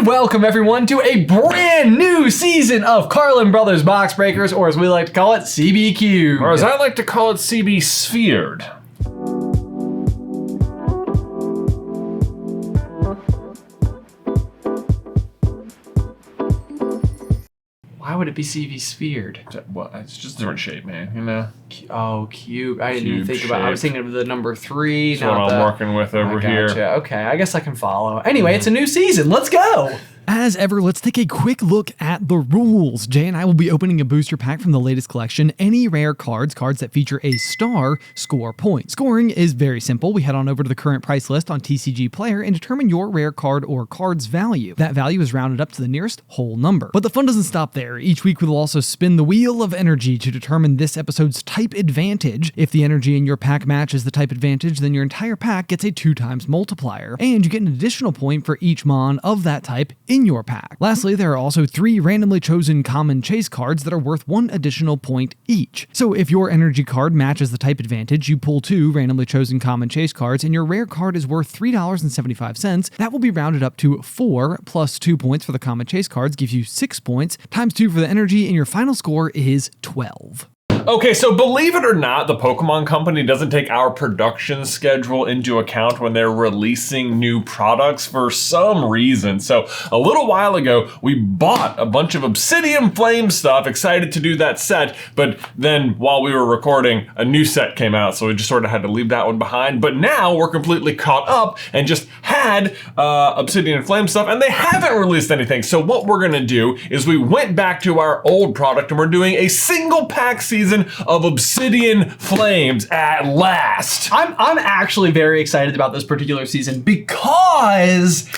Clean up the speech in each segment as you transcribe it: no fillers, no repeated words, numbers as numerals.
And welcome everyone to a brand new season of Carlin Brothers Box Breakers, or as we like to call it, CBQ. Or as I like to call it, CB Sphered. Why would it be CB Sphered? Well, it's just a different shape, man, you know? Oh, cube. I didn't even Cube think about it. I was thinking of the number 3. That's what I'm working with over here. Okay, I guess I can follow. Anyway, it's a new season. Let's go. As ever, let's take a quick look at the rules. Jay and I will be opening a booster pack from the latest collection. Any rare cards that feature a star, score points. Scoring is very simple. We head on over to the current price list on TCG Player and determine your rare card or card's value. That value is rounded up to the nearest whole number. But the fun doesn't stop there. Each week we will also spin the wheel of energy to determine this episode's type advantage. If the energy in your pack matches the type advantage, then your entire pack gets a 2x multiplier. And you get an additional point for each mon of that type in your pack. Lastly, there are also 3 randomly chosen common chase cards that are worth 1 additional point each. So if your energy card matches the type advantage, you pull 2 randomly chosen common chase cards and your rare card is worth $3.75. That will be rounded up to 4 plus 2 points for the common chase cards gives you 6 points, times 2 for the energy, and your final score is 12. Okay, so believe it or not, the Pokemon Company doesn't take our production schedule into account when they're releasing new products for some reason. So a little while ago, we bought a bunch of Obsidian Flames stuff, excited to do that set, but then while we were recording, a new set came out, so we just sort of had to leave that one behind. But now we're completely caught up and just had Obsidian Flame stuff, and they haven't released anything. So what we're gonna do is we went back to our old product and we're doing a single pack season of Obsidian Flames at last. I'm actually very excited about this particular season because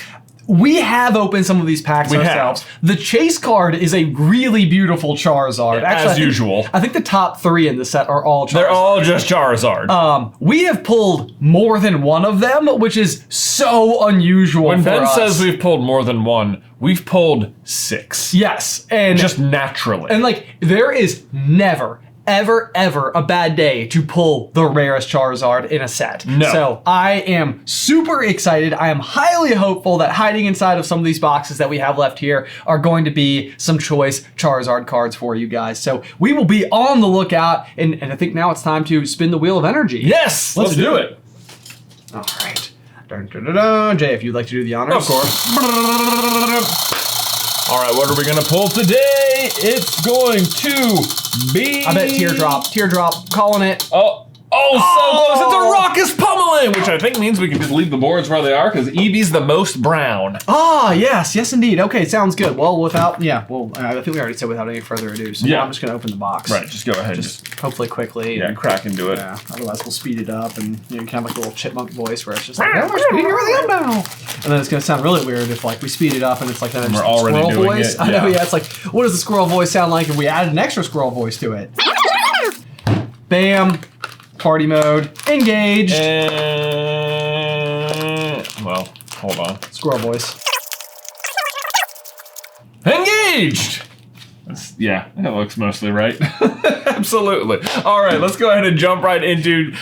we have opened some of these packs ourselves. The chase card is a really beautiful Charizard. Actually, as usual. I think the top 3 in the set are all Charizard. They're all just Charizard. We have pulled more than one of them, which is so unusual When for Ben us. says we've pulled more than one, we've pulled 6. Yes, and just naturally. And like, there is never, ever a bad day to pull the rarest Charizard in a set. No. So I am super excited. I am highly hopeful that hiding inside of some of these boxes that we have left here are going to be some choice Charizard cards for you guys. So we will be on the lookout, and I think now it's time to spin the wheel of energy. Yes, let's do it. All right. Dun, dun, dun, dun. Jay, if you'd like to do the honors. Of course. All right, what are we gonna pull today? It's going to be... I bet Teardrop, calling it. Oh, so close. It's a Raucous Pummeling, which I think means we can just leave the boards where they are because Eevee's the most brown. Ah, yes indeed. Okay, sounds good. Well, I think we already said without any further ado, so yeah. I'm just gonna open the box. Right, just go ahead. Just hopefully quickly. Yeah, and crack into it. Yeah, otherwise we'll speed it up and you can have like a little chipmunk voice where it's just like, oh, we're speeding everything up now. And then it's gonna sound really weird if like we speed it up and it's like that we're already squirrel doing voice. it. I know, yeah, it's like, what does the squirrel voice sound like if we added an extra squirrel voice to it? Bam. Party mode. Engaged. Well, hold on. Squirrel voice. Engaged! Yeah, that looks mostly right. Absolutely. All right, let's go ahead and jump right into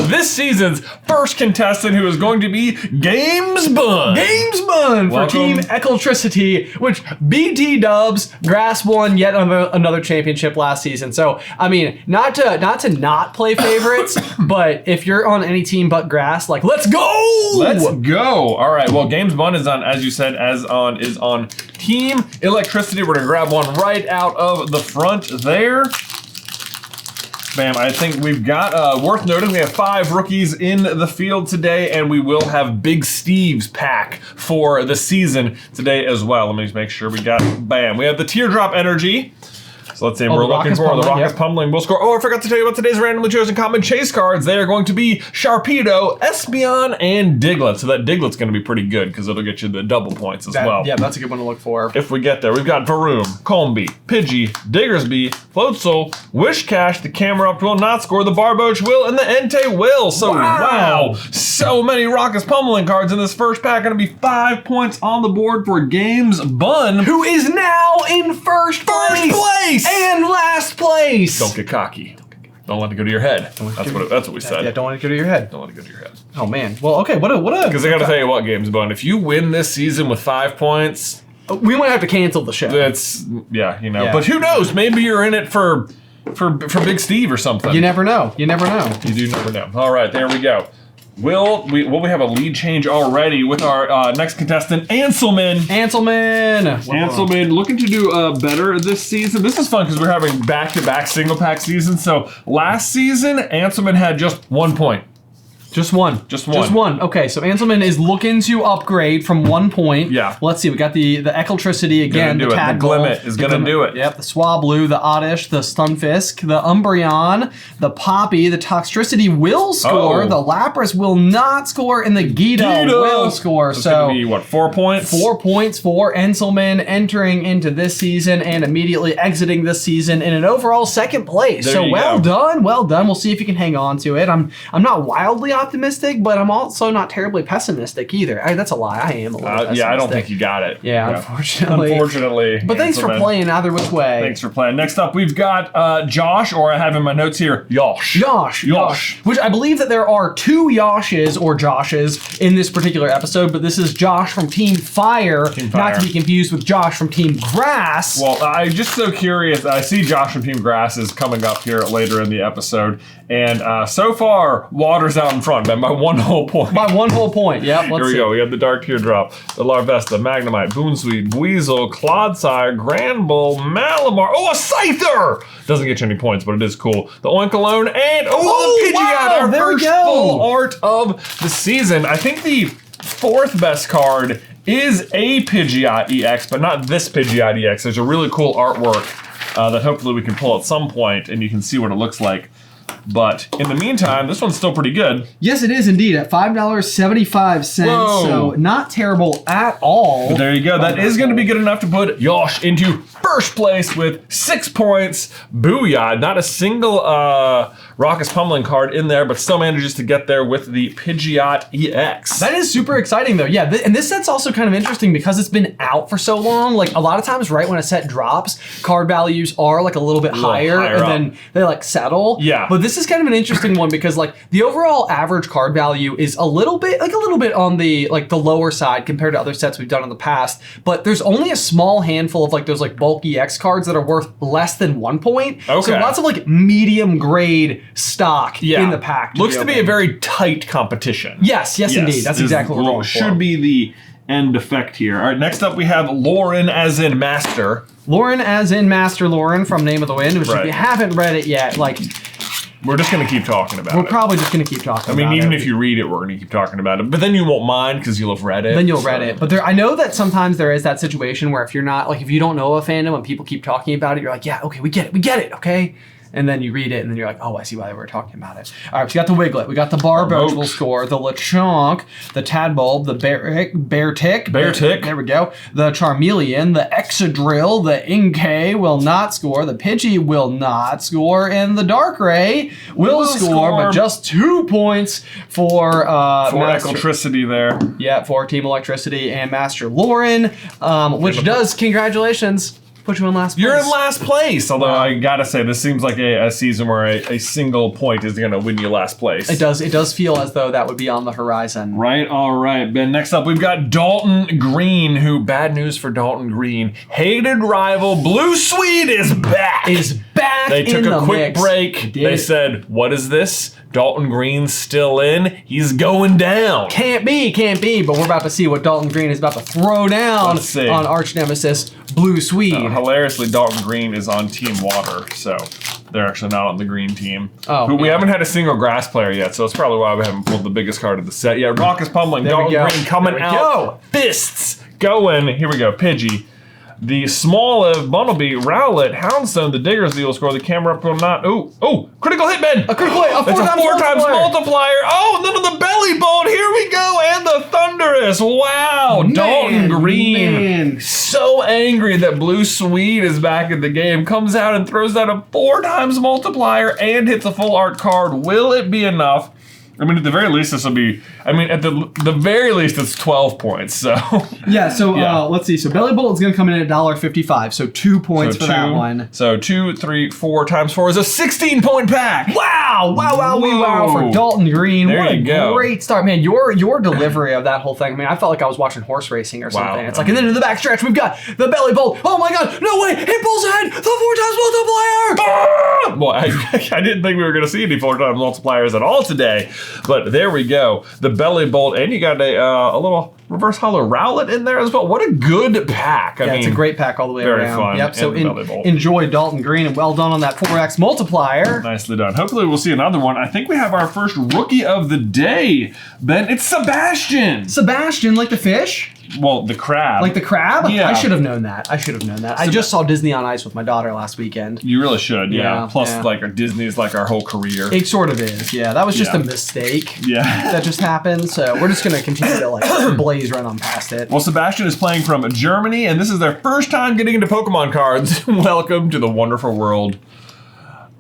this season's first contestant, who is going to be GamesBun. GamesBun for Team Eclectricity, which BT Dubs Grass won yet another championship last season. So, I mean, not to not play favorites, but if you're on any team but Grass, like, let's go! Let's go. All right, well, GamesBun is on, as you said, is on Team Electricity. We're gonna grab one right out of the front there. Bam, I think we've got, worth noting, we have 5 rookies in the field today, and we will have Big Steve's pack for the season today as well. Let me just make sure we got, bam, we have the Teardrop Energy. So let's say we're looking for the Raucous Pummeling. We'll score. Oh, I forgot to tell you about today's randomly chosen common chase cards. They are going to be Sharpedo, Espeon, and Diglett. So that Diglett's going to be pretty good because it'll get you the double points as well. Yeah, that's a good one to look for. If we get there, we've got Varoom, Combee, Pidgey, Diggersby, Floatzel, Wishcash, the Camerupt will not score, the Barboach will, and the Entei will. So wow, so many Raucous Pummeling cards in this first pack. Going to be 5 points on the board for GamesBun, who is now in first place. And last place. Don't get cocky. Don't let it go to your head. That's what we said. Yeah, don't let it go to your head. Don't let it go to your head. Oh man. Well, okay. What a. Because I got to tell you what, GamesBun, if you win this season with 5 points, We might have to cancel the show. It's yeah. Yeah. But who knows? Maybe you're in it for Big Steve or something. You never know. You never know. You do never know. All right, there we go. We have a lead change already with our next contestant, Anselman. Anselman looking to do better this season. This is fun because we're having back-to-back single pack seasons. So last season, Anselman had just 1 point. Just one. Okay, so Anselman is looking to upgrade from 1 point. Yeah. Let's see. We got the Eckeltricity again. The Glimmet is gonna do it. Yep. The Swablu, the Oddish, the Stunfisk, the Umbreon, the Poppy, the Toxtricity will score. Oh. The Lapras will not score, and the Gita will score. So it's gonna be what, 4 points? 4 points for Anselman entering into this season and immediately exiting this season in an overall second place. There So you well go. done. We'll see if you can hang on to it. I'm not wildly optimistic, but I'm also not terribly pessimistic either. That's a lie. I am a little pessimistic. Yeah, I don't think you got it. Yeah, unfortunately. But thanks for playing either which way. Thanks for playing. Next up, we've got Josh, or I have in my notes here, Yosh. Yosh. Which I believe that there are 2 Yoshes or Joshes in this particular episode, but this is Josh from Team Fire, not to be confused with Josh from Team Grass. Well, I'm just so curious. I see Josh from Team Grass is coming up here later in the episode, and so far, Water's out in front by 1 whole point. By 1 whole point, yep. Here we go. We have the Dark Teardrop, the Larvesta, Magnemite, Boonsweet, Weasel, Clodsire, Granbull, Malamar. Oh, a Scyther! Doesn't get you any points, but it is cool. The Oinkologne and the Pidgeot, our first full art of the season. I think the 4th best card is a Pidgeot EX, but not this Pidgeot EX. There's a really cool artwork that hopefully we can pull at some point, and you can see what it looks like. But in the meantime, this one's still pretty good. Yes, it is indeed at $5.75. So not terrible at all. But there you go. That is going to be good enough to put Yosh into first place with 6 points. Booyah. Not a single Raucous Pummeling card in there, but still manages to get there with the Pidgeot EX. That is super exciting though. Yeah, and this set's also kind of interesting because it's been out for so long. Like a lot of times right when a set drops, card values are like a little bit higher and up. then they like settle. Yeah. But this is kind of an interesting one because like the overall average card value is a little bit on the like the lower side compared to other sets we've done in the past. But there's only a small handful of like those like bulk EX cards that are worth less than 1 point. Okay. So lots of like medium grade stock in the pack. Looks to be a very tight competition. Yes, indeed. That's exactly what we're going for. Should be the end effect here. All right, next up we have Lauren as in Master. Lauren as in Master Lauren from Name of the Wind, which if you haven't read it yet, like... We're just going to keep talking about it. We're probably just going to keep talking about it. I mean, even if you read it, we're going to keep talking about it. But then you won't mind because you'll have read it. Then you'll read it. But I know that sometimes there is that situation where if you're not, like if you don't know a fandom and people keep talking about it, you're like, yeah, okay, we get it, okay? And then you read it, and then you're like, oh, I see why they were talking about it. All right, so we got the Wiglet, we got the Barboach will score, the Lechonk, the Tadbulb, the Beartick. There we go. The Charmeleon, the Excadrill, the Inkay will not score, the Pidgey will not score, and the Darkrai will score, but just 2 points for Electricity there. Yeah, for Team Electricity and Master Lauren, which does, congratulations, put you in last place. You're in last place, although I gotta say, this seems like a season where a single point is gonna win you last place. It does feel as though that would be on the horizon. Right, all right, Ben. Next up, we've got Dalton Green, who, bad news for Dalton Green, hated rival Blue Swede is back. They took a quick break. They said, what is this? Dalton Green's still in. He's going down. Can't be, but we're about to see what Dalton Green is about to throw down on arch nemesis Blue Swede. Hilariously, Dalton Green is on Team Water, so they're actually not on the green team. We haven't had a single grass player yet, so it's probably why we haven't pulled the biggest card of the set yet. Raucous Pummeling, Dalton Green coming out. Fists going. Here we go, Pidgey. The Smoliv, Bunnelby, Rowlet, Houndstone, the Diggers, the will score, the Camera Up will not. Oh, critical hit, Ben! A critical hit, a 4 times multiplier. Oh, and then on the Belly Bolt, here we go, and the Thunderous. Wow, Dalton Green. So angry that Blue Swede is back in the game. Comes out and throws out a 4 times multiplier and hits a full art card. Will it be enough I mean, at the very least, this will be. I mean, at the very least, it's 12 points. So yeah. So Yeah. Let's see. So Belly Bolt is going to come in at $1.55. So 2 points for that one. So 2, 3, 4 times 4 is a 16-point pack. Wow! Wow! Whoa. For Dalton Green. There What a you go. great start, man. Your delivery of that whole thing. I mean, I felt like I was watching horse racing or something. Wow. It's like, and then in the back stretch, we've got the Belly Bolt. Oh my God! No way! It pulls ahead. The 4 times multiplier. Ah! Well, I didn't think we were going to see any 4 times multipliers at all today, but there we go. The Belly Bolt, and you got a little reverse hollow Rowlet in there as well. What a good pack. I mean, it's a great pack all the way very around. fun. Yep. So And the Belly Bolt. enjoy Dalton Green, and well done on that 4x multiplier. Nicely done. Hopefully we'll see another one. I think we have our first rookie of the day, Ben. It's Sebastian. Sebastian, like the fish? Well, the crab. Like the crab? Yeah. I should have known that. I just saw Disney on Ice with my daughter last weekend. You really should, yeah. Yeah, Plus, yeah. like, Disney's like our whole career. It sort of is, yeah. That was just Yeah. a mistake Yeah. that just happened, so we're just going to continue to like blaze right on past it. Well, Sebastian is playing from Germany, and this is their first time getting into Pokemon cards. Welcome to the wonderful world.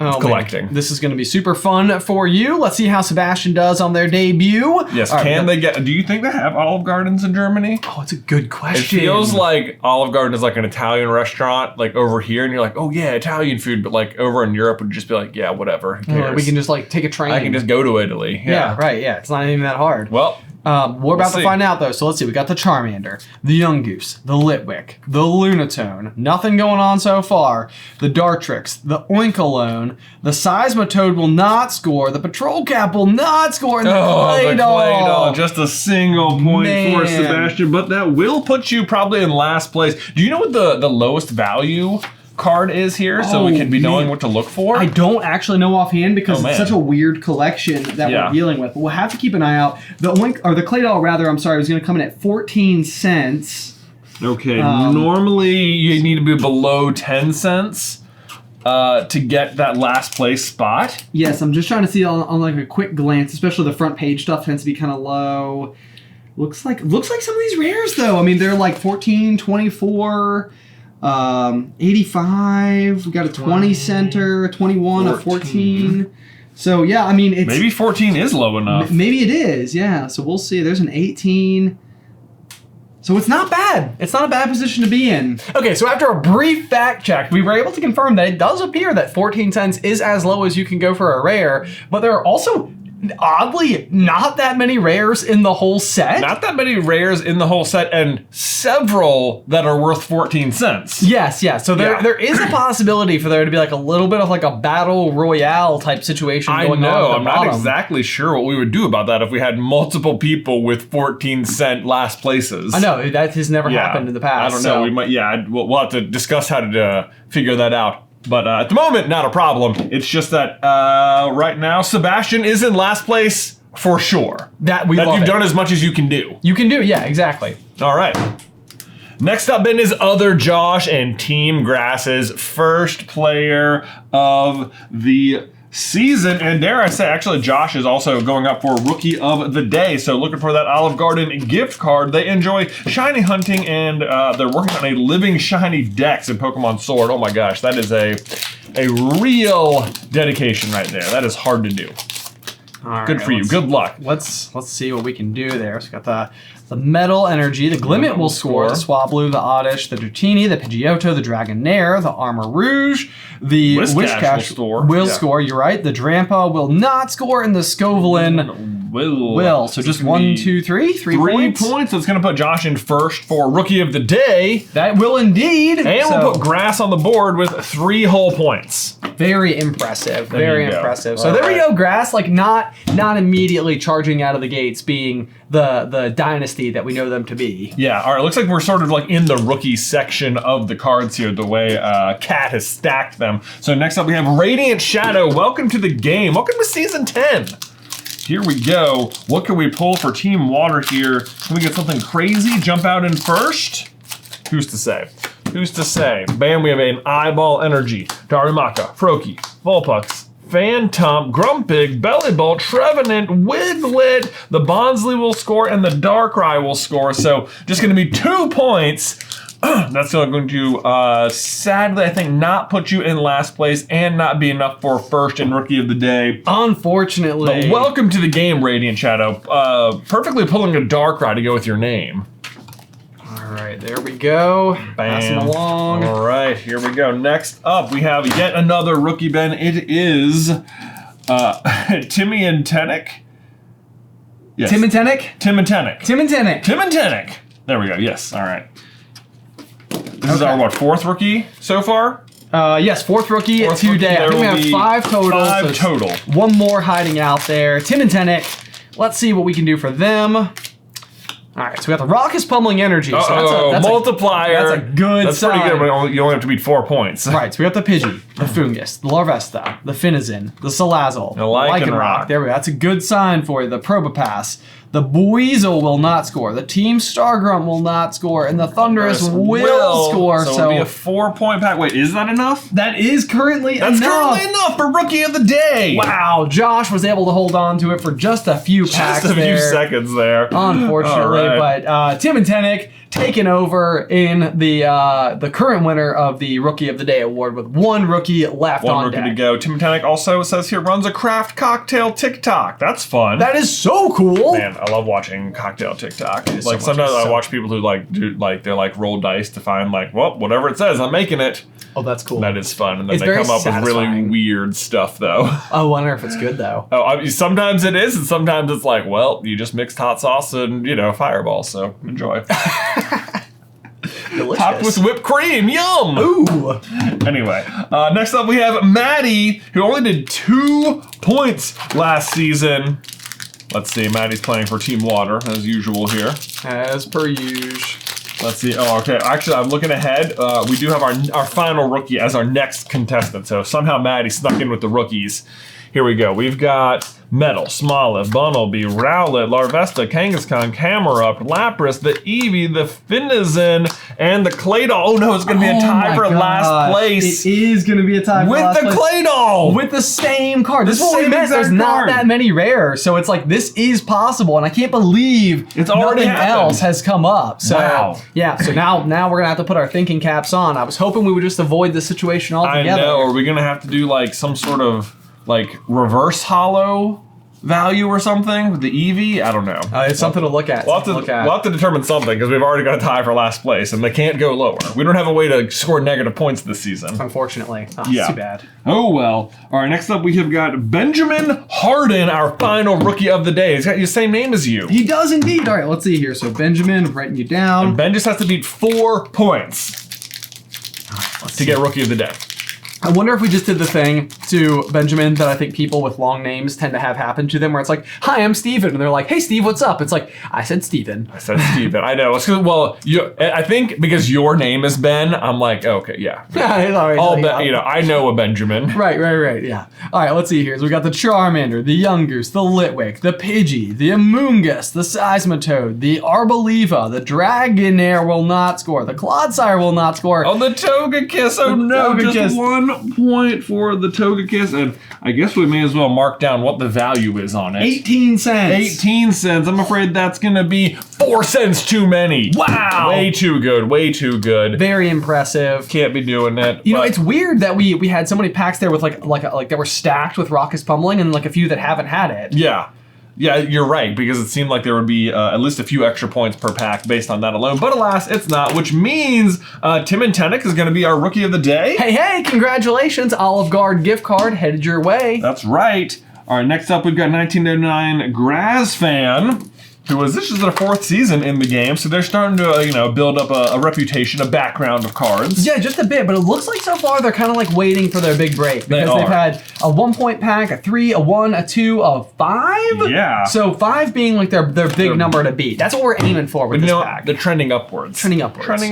Oh, collecting. man. This is going to be super fun for you. Let's see how Sebastian does on their debut. Yes, All right, they get... Do you think they have Olive Gardens in Germany? Oh, it's a good It question. feels like Olive Garden is like an Italian restaurant, like over here, and you're like, oh yeah, Italian food, but like over in Europe would just be like, yeah, whatever. Who cares? we can just like take a train. I can just go to Italy. Yeah, right. Yeah, it's not even that hard. Well, We're about to see. find out though. So let's see. We got the Charmander, the Yungoos, the Litwick, the Lunatone. Nothing going on so far. The Dartrix, the Oinkologne, the Seismitoad will not score. The Patrol Cap will not score. And the the Claydol. Claydol, just a single point for Man. Sebastian, but that will put you probably in last place. Do you know what the lowest value card is here, so we can be knowing what to look for? I don't actually know offhand because Oh, it's man. such a weird collection that Yeah. we're dealing with. But we'll have to keep an eye out. The Claydol, rather, I'm sorry, was going to come in at 14 cents. Okay, normally you need to be below 10 cents to get that last place spot. Yes, I'm just trying to see on like a quick glance, especially the front page stuff tends to be kind of low. Looks like some of these rares though. I mean, they're like 14, 24, 85. We got a 20 center, 21, a 14. So yeah, I mean, it's Maybe 14 is low enough. maybe it is. Yeah. So we'll see. There's an 18. So it's not bad. It's not a bad position to be in. Okay, so after a brief fact check, we were able to confirm that it does appear that 14 cents is as low as you can go for a rare, but there are also, oddly, not that many rares in the whole set. Not that many rares in the whole set, and several that are worth 14 cents. Yes, yes. So Yeah. there is a possibility for there to be like a little bit of like a battle royale type situation I going know. on. At the I'm not bottom. exactly sure what we would do about that if we had multiple people with 14-cent last places. I know that has never happened in the past. I don't know. so- We might. Yeah, we'll have to discuss how to figure that out. But at the moment, not a problem. It's just that right now, Sebastian is in last place for sure. That we love you've it. done as much as you can do. You can do it. Yeah, exactly. All right. Next up then is Other Josh and Team Grass's first player of the season. And dare I say, actually, Josh is also going up for Rookie of the Day. So looking for that Olive Garden gift card. They enjoy shiny hunting, and they're working on a living shiny dex in Pokemon Sword. Oh my gosh, that is a real dedication right there. That is hard to do. All Good right, for you. let's- Good luck. Let's see what we can do there. So we got the Metal Energy, the Glimmet will score, the Swablu, the Oddish, the Dratini, the Pidgeotto, the Dragonair, the Armor Rouge, the Whiscash will score. You're right. The Drampa will not score, and the Scovelin will. So It's just gonna 1, be 2, 3, 3 3 points. points. That's going to put Josh in first for Rookie of the Day. That will indeed. And So, we'll put Grass on the board with 3 whole points. very impressive. There Very you go. impressive. So All there we right. go, Grass. Like not immediately charging out of the gates, being the dynasty that we know them to be. Yeah, all right. Looks like we're sort of like in the rookie section of the cards here, the way Kat has stacked them. So next up we have Radiant Shadow. Welcome to the game. Welcome to Season 10. Here we go. What can we pull for Team Water here? Can we get something crazy? Jump out in first? Who's to say? Who's to say? Bam, we have an Eyeball Energy, Darumaka, Froakie, Vulpix, Phantom, Grumpig, Bellibolt, Trevenant, Wiglet, the Bonsly will score, and the Darkrai will score. So just going to be 2 points That's going to, sadly, I think, not put you in last place and not be enough for first and Rookie of the Day. Unfortunately. But welcome to the game, Radiant Shadow. Perfectly pulling a Darkrai to go with your name. All right, there we go. Bam. Passing along. All right, here we go. Next up, we have yet another rookie, Ben. It is Timmy and Tenek. Yes. Tim and Tenek? Tim and Tenek. Tim and Tenek. Tim and Tenek. There we go. Yes. All right. This is our, what, 4th rookie so far? Yes, 4th rookie today. I think we have 5 total. 5 total. One more hiding out there. Tim and Tenek. Let's see what we can do for them. All right, so we got the Raucous Pummeling Energy. So that's multiplier. That's a good That's sign. pretty good, but you only have to beat 4 points. Right, so we got the Pidgey, the Fungus, the Larvesta, the Finizen, the Salazzle, the Lycanroc. There we go. That's a good sign for you. The Probopass. The Buizel will not score. The Team Stargrunt will not score. And the Thundurus will score. So it'll be a 4-point pack. Wait, is that enough? That is currently enough. That's currently enough for Rookie of the Day. Wow, Josh was able to hold on to it for just a few packs Just a there. few seconds there. Unfortunately, right. but Tim and Tenek taking over in the current winner of the Rookie of the Day award with 1 rookie left on One rookie deck. to go. Tim and Tenek also says here runs a craft cocktail TikTok. That's fun. That is so cool. Man, I love watching cocktail TikTok. so Like much sometimes I so- watch people who they roll dice to find well, whatever it says, I'm making it. Oh, that's cool. That is fun. And then It's they very come up with really satisfying. weird stuff though. I wonder if it's good though. Sometimes it is, and sometimes it's like, well, you just mixed hot sauce and Fireball, so enjoy. Delicious. Topped with whipped cream, yum! Ooh. Anyway, next up we have Maddie, who only did 2 points last season. Let's see, Maddie's playing for Team Water, as usual here. As per usual. Let's see, oh, okay, actually, I'm looking ahead. We do have our final rookie as our next contestant, so somehow Maddie snuck in with the rookies. Here we go, we've got Metal, Smoliv, Bunnelby, Rowlet, Larvesta, Kangaskhan, Camerupt, Lapras, the Eevee, the Finizen, and the Claydol. Oh no, it's gonna be a tie for last place. It is gonna be a tie for With last the place. Claydol! With the same card. This is what we same meant. There's exact not card. that many rares, so it's like this is possible, and I can't believe It's already nothing happened. else has come up. So Wow. yeah, so now we're gonna have to put our thinking caps on. I was hoping we would just avoid this situation I altogether. know, are we gonna have to do like some sort of like reverse hollow value or something with the Eevee? I don't know. It's something to look at. We'll have to determine something because we've already got a tie for last place and they can't go lower. We don't have a way to score negative points this season. Unfortunately. Oh, Yeah. Too bad. Oh well. All right, next up we have got Benjamin Harden, our final rookie of the day. He's got the same name as you. He does indeed. All right, let's see here. So Benjamin, writing you down. Ben just has to beat 4 points to get rookie of the day. I wonder if we just did the thing to Benjamin that I think people with long names tend to have happen to them, where it's like, "Hi, I'm Steven," and they're like, "Hey, Steve, what's up?" It's like, I said Steven. I said Steven. I know. It's 'cause, well, I think because your name is Ben, I'm like, okay, yeah. I know a Benjamin. Right, yeah. All right, let's see here. So we got the Charmander, the Yungoos, the Litwick, the Pidgey, the Amoonguss, the Seismitoad, the Arboliva, the Dragonair will not score, the Clodsire will not score. Oh, the Togekiss. Oh no, Togekiss. just 1 point for the Togekiss, and I guess we may as well mark down what the value is on it. 18 cents. 18 cents. I'm afraid that's gonna be 4 cents too many. Wow. Way too good. Way too good. Very impressive. Can't be doing it. You know, it's weird that we had so many packs there with like that were stacked with Raucous Pummeling and like a few that haven't had it. Yeah. Yeah, you're right, because it seemed like there would be at least a few extra points per pack based on that alone. But alas, it's not, which means Tim and Tenek is going to be our Rookie of the Day. Hey, congratulations. Olive Garden gift card headed your way. That's right. All right, next up we've got 1909 Graz Fan, this is their 4th season in the game, so they're starting to, build up a reputation, a background of cards. Yeah, just a bit, but it looks like so far they're kind of like waiting for their big break because they've had a 1-point pack, a 3, a 1, a 2, a 5. Yeah. So 5 being like their big number to beat. That's what we're aiming for with this pack. They're trending upwards. Trending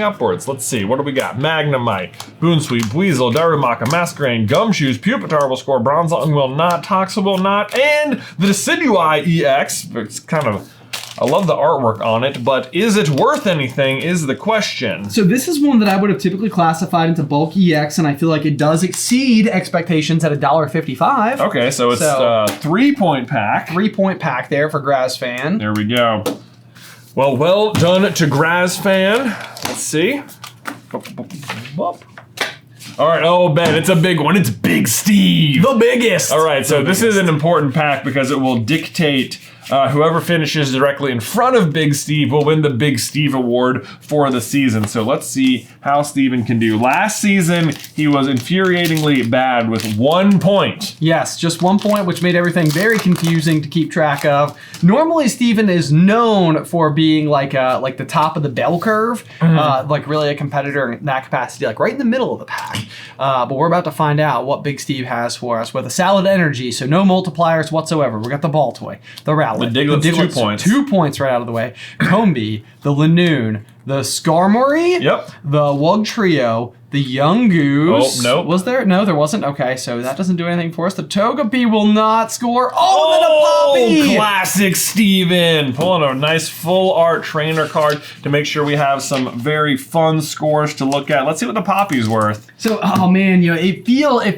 upwards. Let's see. What do we got? Magnemite, Boonsweet, Buizel, Darumaka, Masquerain, Gumshoes, Pupitar will score, Bronzong will not, Toxel will not, and the Decidueye EX. It's kind of... I love the artwork on it, but is it worth anything is the question. So this is one that I would have typically classified into bulk EX, and I feel like it does exceed expectations at $1.55. Okay, so it's a 3-point pack. 3-point pack there for Graz Fan. There we go. Well done to Graz Fan. Let's see. All right, oh, Ben, it's a big one. It's Big Steve. The biggest. All right, so this is an important pack because it will dictate whoever finishes directly in front of Big Steve will win the Big Steve Award for the season. So let's see how Steven can do. Last season, he was infuriatingly bad with 1 point. Yes, just 1 point, which made everything very confusing to keep track of. Normally, Steven is known for being like the top of the bell curve, like really a competitor in that capacity, like right in the middle of the pack. But we're about to find out what Big Steve has for us with a solid energy, so no multipliers whatsoever. We got the ball toy, the Rowlet, The Diglett's 2 points. 2 points right out of the way. Combee, the Lanoon, the Skarmory, Yep. the Wug Trio, the Young Goose. Oh, nope. Was there? No, there wasn't. Okay, so that doesn't do anything for us. The Togepi will not score. Oh, Oh, and the Poppy! classic Steven. Pulling a nice full art trainer card to make sure we have some very fun scores to look at. Let's see what the Poppy's worth. So, oh man, it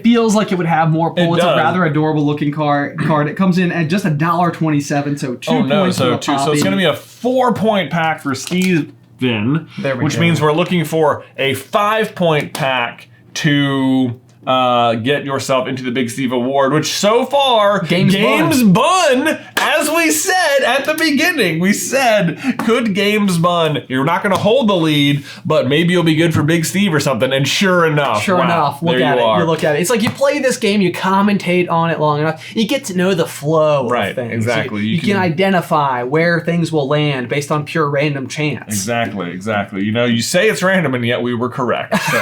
feels like it would have more pull. It It's a does. rather adorable looking card. It comes in at just $1.27, so 2 Oh no, points for so the two. So Poppy. it's going to be a 4-point pack for Steven, There we which go. means we're looking for a 5-point pack to get yourself into the Big Steve Award, which so far, Games Bun, as we said at the beginning, we said, could Games Bun, you're not going to hold the lead, but maybe you'll be good for Big Steve or something, and sure enough, Sure wow, enough, look there at you it. are. You look at it. It's like you play this game, you commentate on it long enough, you get to know the flow Right, of things. exactly. You can identify where things will land based on pure random chance. Exactly. You know, you say it's random, and yet we were correct. So.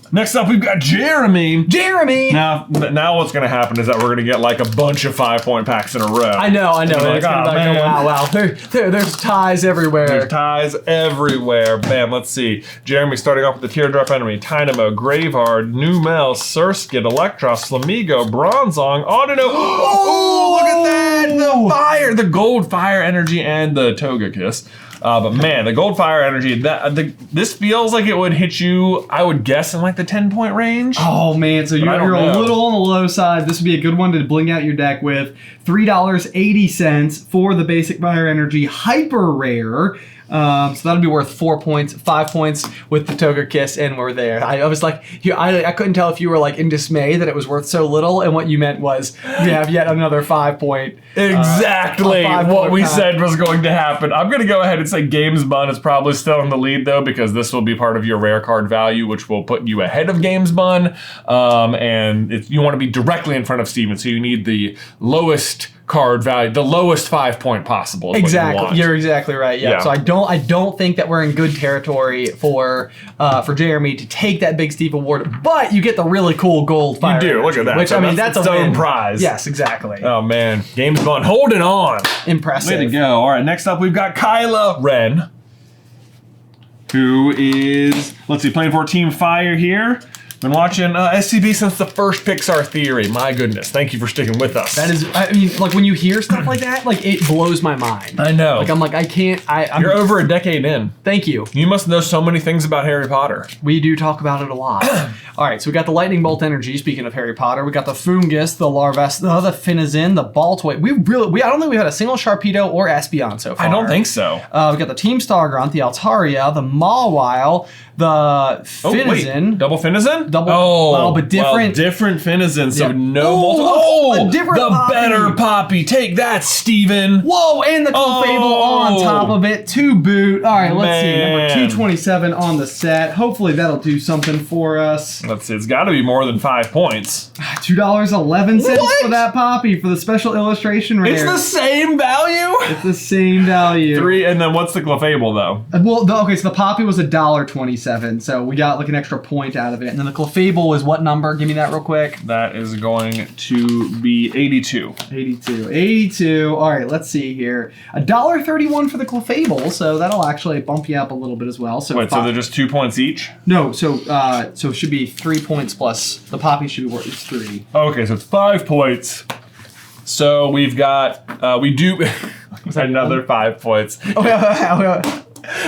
Next up, we've got Jeremy. Jeremy! Now what's going to happen is that we're going to get like a bunch of 5-point packs in a row. I know. Like, It's gonna be oh, like, man. wow. There's ties everywhere. There's ties everywhere. Bam, let's see. Jeremy starting off with the Teardrop Enemy, Tynamo, Graveyard, Numel, Surskit, Electros, Flamigo, Bronzong, Audino. Oh, look at that! The fire, the gold fire energy, and the Togekiss. But man, the gold fire energy, this feels like it would hit you, I would guess, in like the 10-point range. Oh man, so you're I don't a know. little on the low side. This would be a good one to bling out your deck with. $3.80 for the basic fire energy hyper rare. So that'll be worth 4 points, 5 points with the Togekiss, and we're there. I was like, I couldn't tell if you were like in dismay that it was worth so little, and what you meant was we have yet another 5 point. Exactly a 5 what point we pack. said was going to happen. I'm going to go ahead and say Games Bun is probably still in the lead, though, because this will be part of your rare card value, which will put you ahead of Games Bun. And you want to be directly in front of Steven, so you need the lowest card value, the lowest 5 point possible. Is Exactly, what you want. you're exactly right. Yeah. Yeah. So I don't think that we're in good territory for Jeremy to take that Big Steve Award, but you get the really cool gold fire. do, look at that. Which So I mean, that's that's its a own win. prize. Yes, exactly. Oh man, Games Bun holding on. Impressive. Way to go. All right, next up we've got Kyla Wren, who is, let's see, playing for Team Fire here. Been watching SCB since the first Pixar Theory. My goodness, thank you for sticking with us. That is, I mean, like when you hear stuff like that, like it blows my mind. I know. Like I'm like I can't. I'm, You're over a decade in. Thank you. You must know so many things about Harry Potter. We do talk about it a lot. All right, so we got the Lightning Bolt Energy. Speaking of Harry Potter, we got the Fungus, the Larvest, the Finazin, the Baltoy. I don't think we've had a single Sharpedo or Espeon so far. I don't think so. We got the Team Stargrunt, the Altaria, the Mawile, the Finazin. Double Finazin? But different. different Finazin, so Yeah. no Oh, multiple. a different the Poppy. better Poppy. Take that, Steven. Whoa, and the Clefable on top of it to boot. All right, let's see. Number Man. 227 on the set. Hopefully that'll do something for us. Let's see, it's got to be more than 5 points. $2.11 What? for that Poppy for the special illustration rare. It's the same value? It's the same value. 3, and then what's the Clefable, though? Well, okay, so the Poppy was $1.27, so we got like an extra point out of it. And then the Clefable is what number? Give me that real quick. That is going to be 82. 82. All right, let's see here. $1.31 for the Clefable, so that'll actually bump you up a little bit as well. So Wait, so they're just 2 points each? no, so it should be 3 points plus the Poppy should be worth 3. Okay, so it's 5 points. So we've got, we do, another 5 points. Okay.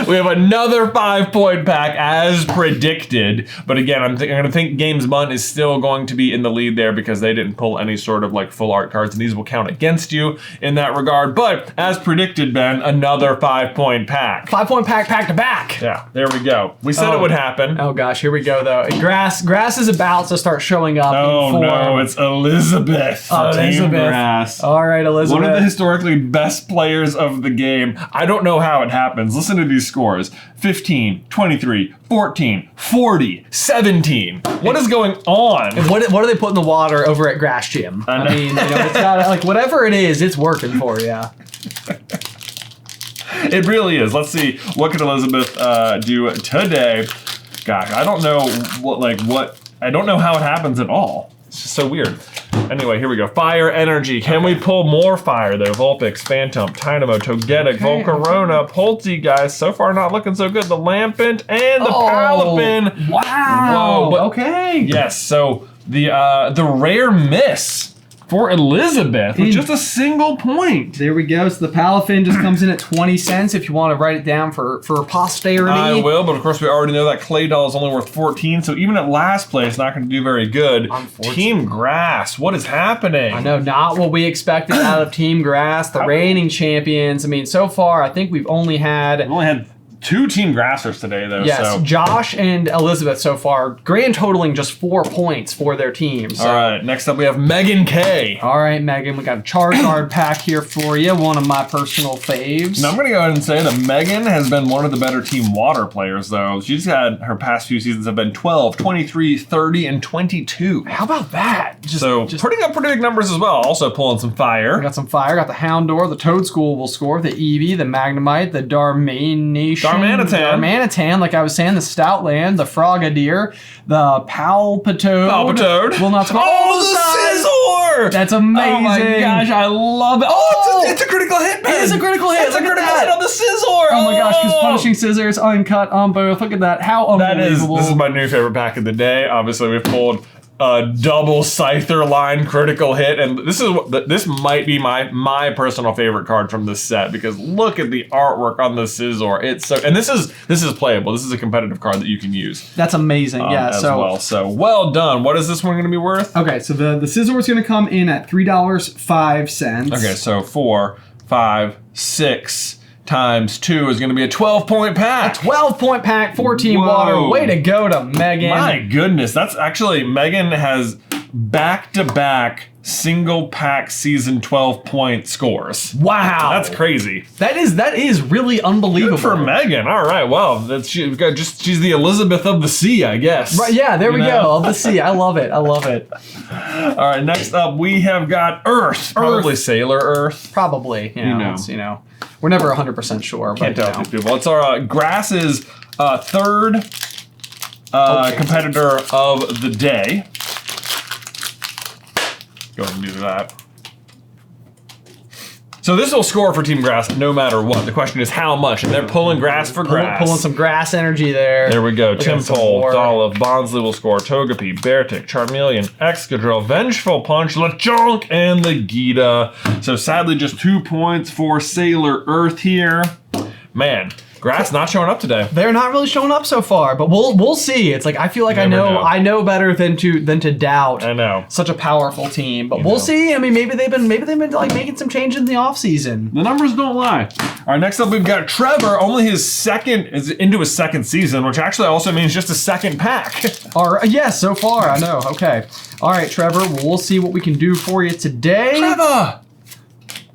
We have another 5-point pack as predicted. But again, I'm going to think Games Bun is still going to be in the lead there because they didn't pull any sort of like full art cards, and these will count against you in that regard. But as predicted, Ben, another 5-point pack. 5-point pack, back to back. Yeah, there we go. We said it would happen. Oh gosh, here we go though. Grass is about to start showing up. Oh no, it's Elizabeth. Team Grass. All right, Elizabeth. One of the historically best players of the game. I don't know how it happens. Listen to these scores. 15, 23, 14, 40, 17. What is going on? And what do they put in the water over at Grass Gym? I mean, you know, it's got like whatever it is, it's working for you. It really is. Let's see, what can Elizabeth do today? Gosh, I don't know I don't know how it happens at all. It's just so weird. Anyway, here we go. Fire energy. Can we pull more fire though? Vulpix, Phantom, Dynamo, Togetic, Volcarona, Poltegeist. So far not looking so good. The Lampent and the Palapin. Wow. Whoa, okay. Yes, so the rare miss for Elizabeth with just a single point. There we go. So the Palafin just comes in at 20 cents if you want to write it down for posterity. I will, but of course we already know that Clay Doll is only worth 14, so even at last place, not going to do very good. Team Grass, what is happening? I know, not what we expected out of Team Grass, the reigning champions. I mean, so far, I think we've only had 2 Team Grassers today, though. Yes, so. Josh and Elizabeth so far, grand totaling just 4 points for their teams. So. All right, next up we have Megan K. All right, Megan, we got a Charizard pack here for you, one of my personal faves. Now I'm going to go ahead and say that Megan has been one of the better Team Water players, though. She's had her past few seasons have been 12, 23, 30, and 22. How about that? Just putting up pretty big numbers as well. Also pulling some fire. We got some fire. Got the Houndour, the Toadschool will score, the Eevee, the Magnemite, the Darmanitan, like I was saying, the Stoutland, the Frogadier, the Palpitoad. Will not score. Oh, the Scizor! That's amazing. Oh my gosh, I love it. Oh, it's a critical hit, man. It is a critical hit. It's a critical hit on the Scizor. Oh my gosh, because Punishing Scissors, uncut on both. Look at that. How unbelievable. This is my new favorite pack of the day. Obviously, we've pulled a double Scyther line critical hit, and this might be my personal favorite card from this set because look at the artwork on the Scizor. It's so, and this is playable. This is a competitive card that you can use. That's amazing. Yeah. So well done. What is this one going to be worth? Okay, so the Scizor is going to come in at $3.05. Okay, so 4, 5, 6 times 2 is going to be a 12-point pack. A 12-point pack for Team Water. Way to go to Megan. My goodness, that's actually, Megan has back-to-back single pack season 12-point scores. Wow. That's crazy. That is really unbelievable. Good for Megan. All right, well, she's the Elizabeth of the sea, I guess. Right, yeah, there we go. Of the sea. I love it. All right, next up we have got Earth. Probably Sailor Earth. Probably. You know. We're never 100% sure. Can't tell these people. It's our Grass's third competitor of the day. Go ahead and do that. So this will score for Team Grass no matter what. The question is how much, and they're pulling Grass for Grass. Pulling some Grass energy there. There we go. Timpole, Dolliv, Bonsly will score, Togepi, Beartic, Charmeleon, Excadrill, Vengeful Punch, Lechonk, and the Gita. So sadly just 2 points for Sailor Earth here. Man, Grass not showing up today. They're not really showing up so far, but we'll see. It's like I feel like I know better than to doubt. I know. Such a powerful team, but we'll see. I mean, maybe they've been like making some changes in the offseason. The numbers don't lie. All right, next up we've got Trevor. Only his second season, which actually also means just a second pack. Yes, so far I know. Okay. All right, Trevor. We'll see what we can do for you today. Trevor.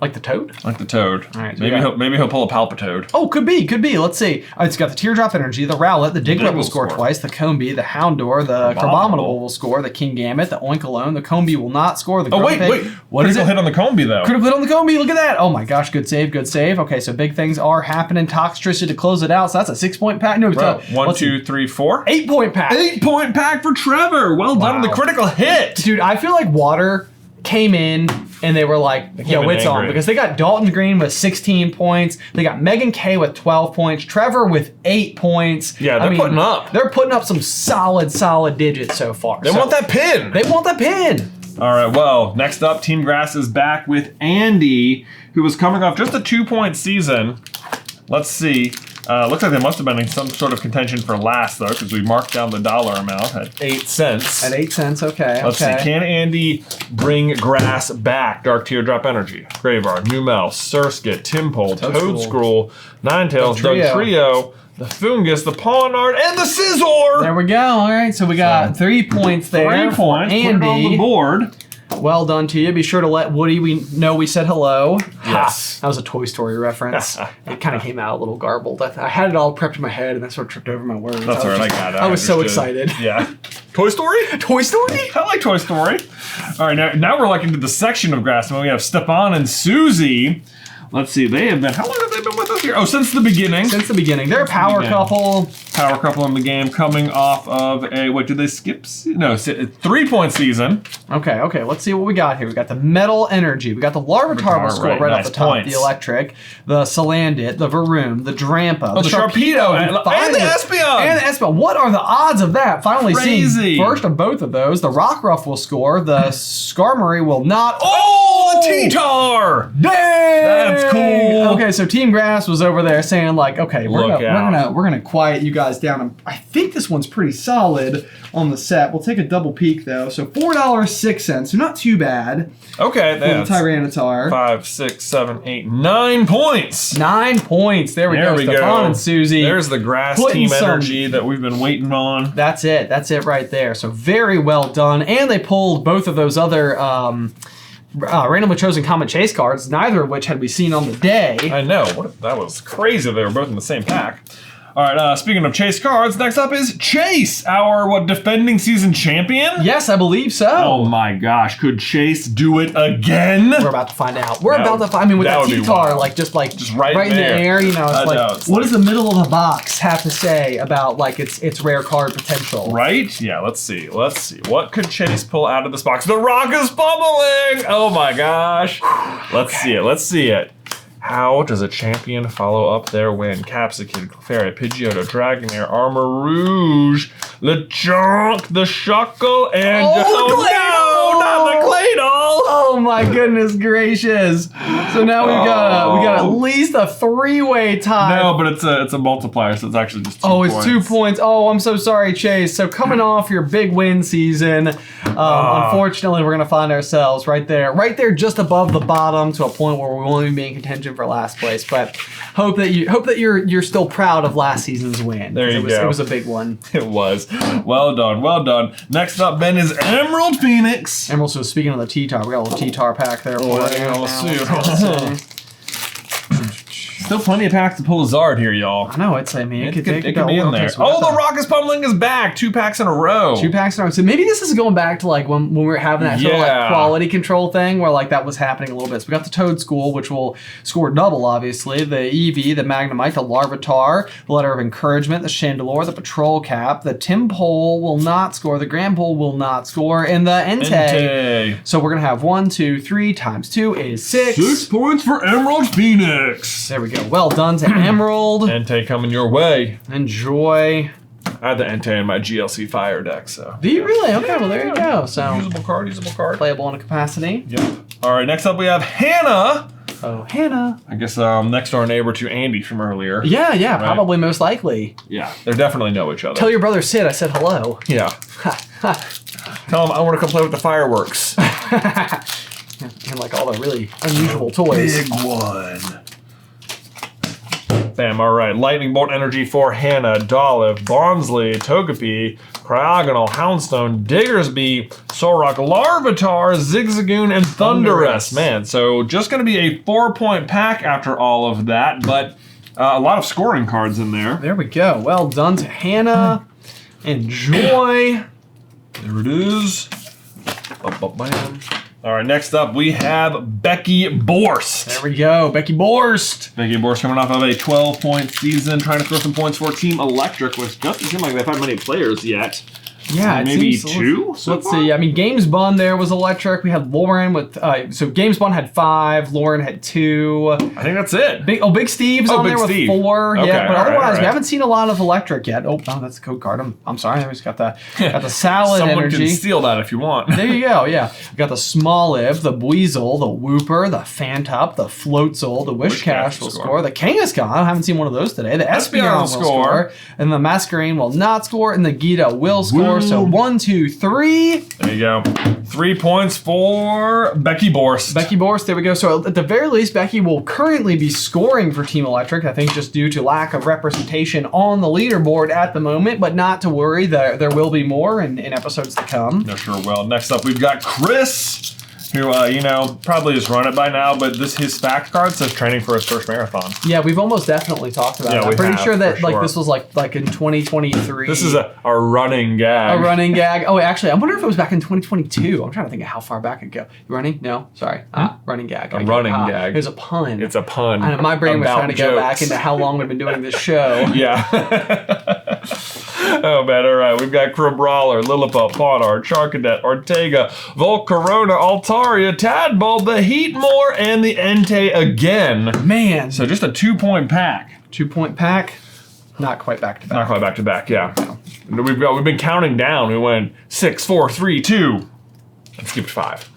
Like the toad? Like the toad. All right. So maybe he'll pull a Palpitoad. Oh, could be. Let's see. All right, it's got the Teardrop Energy, the Rowlet, the Diglett will score twice, the Combee, the Houndour, the Crabominable will score, the Kingambit, the Oinkologne, the Combee will not score. The wait. What is it? Hit on the Combee though. Critical hit on the Combee. Look at that. Oh my gosh, good save. Okay, so big things are happening. Toxtricity to close it out. So that's a 6-point pack. No, 1, 2, 3, 4. 8-point pack. 8-point pack for Trevor. Well done on the critical hit. Dude, I feel like Water came in and they were like, yo, it's on. Because they got Dalton Green with 16 points. They got Megan K with 12 points. Trevor with 8 points. Yeah, they're putting up. They're putting up some solid digits so far. They want that pin. All right, well, next up, Team Grass is back with Andy, who was coming off just a 2-point season. Let's see. Looks like they must have been in some sort of contention for last, though, because we marked down the dollar amount at 8 cents. At 8 cents, okay. Let's see. Can Andy bring grass back? Dark Teardrop Energy, Graveard, Numel, Surskit, Timpole, Toadscruel, Ninetales, Dugtrio, the Fungus, the Pawnard, and the Scizor! There we go. All right, so we got 3 points there. 3 points. Andy. Put it on the board. Well done to you. Be sure to let Woody know we said hello. Yes. That was a Toy Story reference. It kind of came out a little garbled. I had it all prepped in my head, and I sort of tripped over my words. That's all right. I got it. I was so excited. Yeah. Toy Story? Toy Story? I like Toy Story. All right, now we're like into the section of Grassman. We have Stefan and Susie. Let's see, they have been, how long have they been with us here? Oh, since the beginning. Since the beginning. They're a power couple. Power couple in the game coming off of a, what, did they skip? No, 3-point season. Okay, let's see what we got here. We got the Metal Energy. We got the Larvitar will score right off the top. Points. The Electric, the Salandit, the Varoom, the Drampa, the Sharpedo, and the Espeon. And the Espeon. What are the odds of that? Finally seeing first of both of those. The Rockruff will score. The Skarmory will not. Oh, the T-Tar! Dang! That's cool. Okay, so Team Grass was over there saying like, okay, we're gonna quiet you guys down. I think this one's pretty solid on the set. We'll take a double peek though. So $4.06, so not too bad. Okay, that's the Tyranitar. 5, 6, 7, 8, 9 points. 9 points. There we go. Stefan and Susie. There's the Grass team energy that we've been waiting on. That's it. That's it right there. So very well done. And they pulled both of those other randomly chosen common chase cards, neither of which had we seen on the day. I know. That was crazy. They were both in the same pack. All right, speaking of Chase cards, next up is Chase, our, defending season champion? Yes, I believe so. Oh my gosh, could Chase do it again? We're about to find out. With that T-Tar, just right in the air, you know, what does the middle of the box have to say about, its rare card potential? Right? Yeah, let's see. What could Chase pull out of this box? The Rock is pummeling! Oh my gosh. Let's see it. How does a champion follow up their win? Capsicum, Clefairy, Pidgeotto, Dragonair, Armor Rouge, Lechonk, the Shuckle, and... Oh, no, not the Claydol! Oh my goodness gracious. So now we got at least a 3-way tie. No, but it's a multiplier, so it's actually just 2 points. It's 2 points. Oh, I'm so sorry, Chase. So coming off your big win season, unfortunately, we're gonna find ourselves right there, just above the bottom, to a point where we won't even be in contention for last place. But hope that you're still proud of last season's win. There you go. It was a big one. It was. Well done. Next up, Ben, is Emerald Phoenix. Emerald. So speaking of the T-Tar, we got a little T-Tar pack there. Let's see. Still plenty of packs to pull a Zard here, y'all. I know, it could be in there. The Rockets Pummeling is back. 2 packs in a row. 2 packs in a row. So maybe this is going back to when we were having that sort of quality control thing where that was happening a little bit. So we got the Toadscruel, which will score double, obviously. The Eevee, the Magnemite, the Larvitar, the Letter of Encouragement, the Chandelure, the Patrol Cap, the Timpole will not score, the Grampole will not score, and the Entei. So we're going to have 1, 2, 3 times 2 is 6. 6 points for Emerald Phoenix. There we go. Well done to Emerald. Entei coming your way. Enjoy. I had the Entei in my GLC Fire deck, so. Do you really? Okay, well there you go. So usable card. Playable in a capacity. Yep. All right, next up we have Hannah. Oh, Hannah. I guess next door neighbor to Andy from earlier. Yeah, right? Probably most likely. Yeah, they definitely know each other. Tell your brother Sid I said hello. Yeah. Tell him I want to come play with the fireworks. And all the really unusual toys. Big one. Bam, all right. Lightning Bolt Energy for Hannah, Dolliv, Barnsley, Togepi, Cryogonal, Houndstone, Diggersby, Solrock, Larvitar, Zigzagoon, and Thundurus. Man, so just going to be a 4-point pack after all of that, but a lot of scoring cards in there. There we go. Well done to Hannah. Enjoy. There it is. Bam. All right, next up we have Becky Borst. There we go, Becky Borst. Becky Borst coming off of a 12-point season, trying to throw some points for Team Electric, which doesn't seem like they've had many players yet. Yeah, it maybe seems- 2. So Let's far? see. I mean, Games Bun there was electric. We had Lauren with so Games Bun had 5. Lauren had 2. I think that's it. Big Steve's Oh, on Big there Steve. with 4. Okay, Yeah, but all right, otherwise all right. we haven't seen a lot of electric yet. Oh, that's the code card. I'm sorry. We just got the salad Someone energy. can steal that if you want. There you go, yeah. We got the Smoliv, the Buizel, the Whooper, the Fantup, the Floatzel, the Wishcash will score. The Kangaskhan, I haven't seen one of those today. The Espeon will score. And the Masquerain will not score. And the Gita will score. So 1, 2, 3. There you go. 3 points for Becky Borst. Becky Borst, there we go. So at the very least, Becky will currently be scoring for Team Electric, I think just due to lack of representation on the leaderboard at the moment, but not to worry, there will be more in episodes to come. No, sure will. Next up, we've got Chris, who, probably has run it by now, but his fact card says training for his first marathon. Yeah, we've almost definitely talked about Yeah, it. we I'm pretty have, sure that for sure. this was like in 2023. This is a running gag. a running gag. Oh, actually, I wonder if it was back in 2022. I'm trying to think of how far back it go. Running? No, sorry. Running gag. A running gag. It was a pun. It's a pun. I know, my brain was about trying to go back jokes. into how long we've been doing this show. Yeah. Oh, man, all right. We've got Crabrawler, Lilliput, Ponard, Charcadet, Ortega, Volcarona, Altaria, Tadbulb, the Heatmore, and the Entei again. Man, So just a 2-point pack. 2-point pack. Not quite back to back. Not quite back to back, yeah. We've been counting down. We went 6, 4, 3, 2, and skipped 5.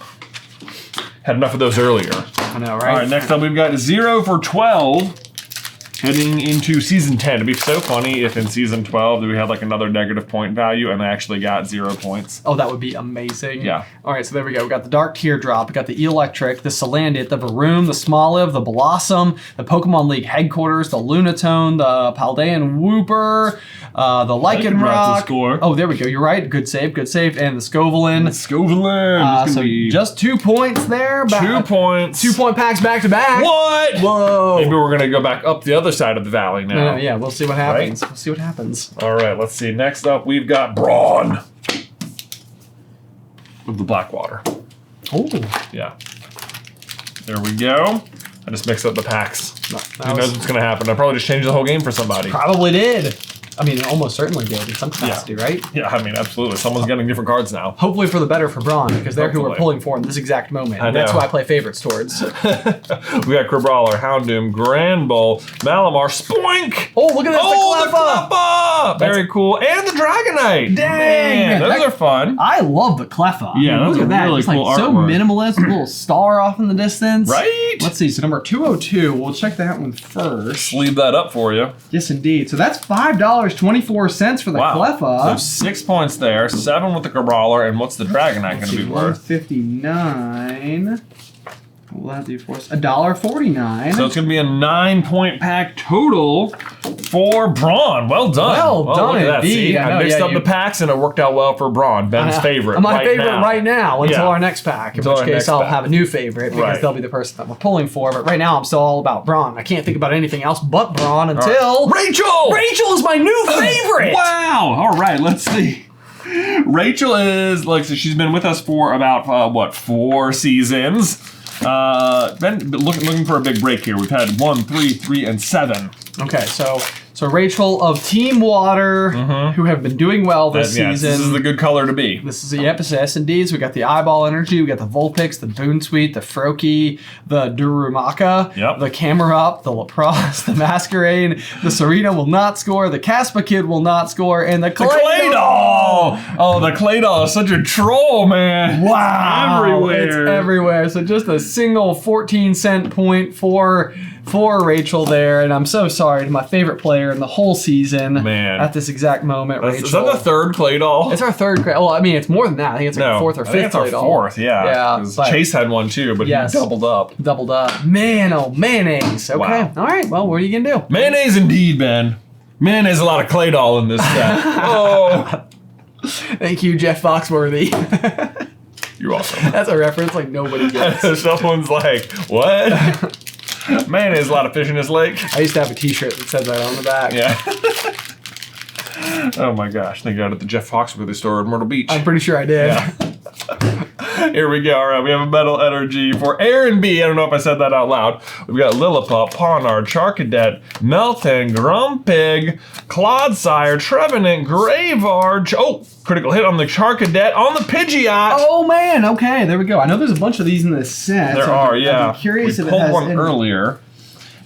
Had enough of those earlier. I know, right? All right, next up we've got 0 for 12. Heading into season 10. It'd be so funny if in season 12 we had like another negative point value and I actually got 0 points. Oh, that would be amazing. Yeah. All right, so there we go. We got the Dark Teardrop, we got the Electric, the Salandit, the Varoom, the Smoliv, the Blossom, the Pokemon League headquarters, the Lunatone, the Paldean Whooper, the Lycanroc. score. Oh, there we go. You're right. Good save, good save. And the Scovelin. Scovelin. So just 2 points there. 2 points. 2-point packs back to back. What? Whoa. Maybe we're gonna go back up the other side of the valley now. Yeah, we'll see what happens. We'll see what happens. All right, let's see. Next up, we've got Brawn of the Blackwater. Oh, Yeah. There we go. I just mixed up the packs. Who knows what's gonna happen? I probably just changed the whole game for somebody. probably did. I mean, it almost certainly did in some capacity, right? Yeah, I mean, absolutely. Someone's getting different cards now. Hopefully for the better for Braun, because they're who we're Hopefully. pulling for in this exact moment. I And that's know. who I play favorites towards. We got Crabrawler, Houndoom, Granbull, Malamar, Spoink! Oh, look at this, Oh, the the Cleffa! Cleffa! Very cool. And the Dragonite! Dang! Man, those That- are fun. I love the Cleffa. Yeah, that's look a at that. really It's like cool so artwork. minimalist, a little star off in the distance. Right? Let's see, so number 202, we'll check that one first. Sleeve that up for you. Yes, indeed. So that's $5.24 for the Wow. So Cleffa. 6 points there, 7 with the Crabrawler, and what's the Dragonite going to be worth? $159. What will that do for us? $1.49. So it's going to be a 9-point pack total for Braun. Well done. Well done look at that. indeed. See, I know, I mixed yeah, up you- the packs and it worked out well for Braun, Ben's favorite. My right favorite now. right now until Yeah. our next pack. In Until which our case next I'll pack. have a new favorite because Right. they'll be the person that we're pulling for. But right now I'm still all about Braun. I can't think about anything else but Braun until Rachel! Rachel is my new favorite. Wow! All right, let's see. Rachel is, like, so she's been with us for about, 4 seasons. Been looking for a big break here. We've had 1, 3, 3, and 7. Okay, so Rachel of Team Water, who have been doing well this Yeah, season. this is the good color to be. This is the S&Ds. We got the Eyeball Energy. We got the Vulpix, the Boonsweet, the Froakie, the Durumaka, Yep. the Camerupt, the Lapras, the Masquerain, the Serena will not score, the Caspa Kid will not score, and the The Claydol! Oh, the Claydol is such a troll, man. Wow! Everywhere. It's everywhere. So just a single 14-cent point for Rachel there, and I'm so sorry to my favorite player in the whole season. Man. At this exact moment, Rachel. Is that the third Claydol? It's our third. Well, I mean, it's more than that. I think it's like No, fourth or I fifth. think it's our Claydol. fourth, yeah. Yeah. 'Cause but Chase had one too, but Yes. he doubled up. doubled up. Man, oh mayonnaise. Okay. Wow. All right. Well, what are you gonna do? Mayonnaise indeed, Ben. Mayonnaise, a lot of Claydol in this set. Oh, Thank you, Jeff Foxworthy. you're awesome. That's a reference like nobody gets. Someone's like, what? Mayonnaise, a lot of fish in this lake. I used to have a T-shirt that says that on the back. Yeah. Oh my gosh, they got it at the Jeff Foxworthy store in Myrtle Beach. I'm pretty sure I did. Yeah. Here we go. All right, we have a metal energy for Aaron B. I don't know if I said that out loud. We've got Lilliput, Pawnard, Charcadet, Melton, Grumpig, Clodsire, Trevenant, Gravearch. Oh, critical hit on the Charcadet, on the Pidgeot. Oh man, okay, there we go. I know there's a bunch of these in this set. There so are, I'd yeah. be curious we if it pulled has one any. earlier,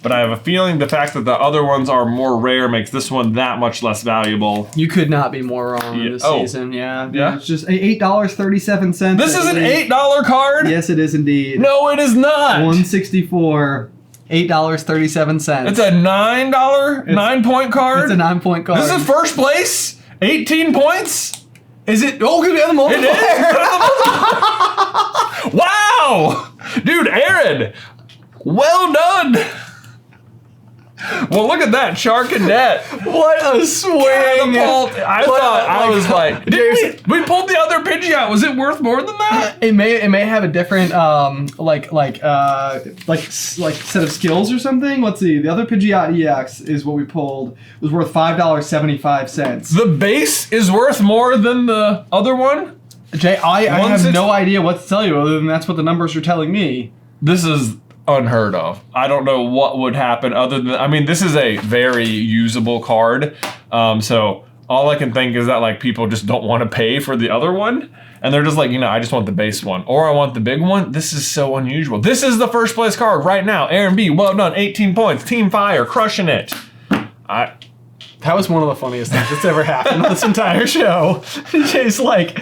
but I have a feeling the fact that the other ones are more rare makes this one that much less valuable. You could not be more wrong Yeah. this Oh. season. Yeah. Yeah? It's just $8.37. This is an $8 card? Yes, it is indeed. No, it is not. 164. $8.37. It's a $9, 9-point card? It's a 9-point card. This is first place? 18 points? Is it? Oh, could be on the multiplier. It is? Wow! Dude, Aaron, well done. Well, look at that, Charcadet. What a swing! Catapult. I thought, I was like, Jason- we pulled the other Pidgeot. Was it worth more than that? It may have a different set of skills or something. Let's see. The other Pidgeot EX is what we pulled. Was worth $5.75. The base is worth more than the other one? Jay, I have 160 no idea what to tell you other than that's what the numbers are telling me. This is unheard of. I don't know what would happen other than, I mean, this is a very usable card. So all I can think is that like people just don't want to pay for the other one. And they're just like, I just want the base one or I want the big one. This is so unusual. This is the first place card right now. Aaron B, well done, 18 points. Team Fire, crushing it. That was one of the funniest things that's ever happened on this entire show. Jay's like,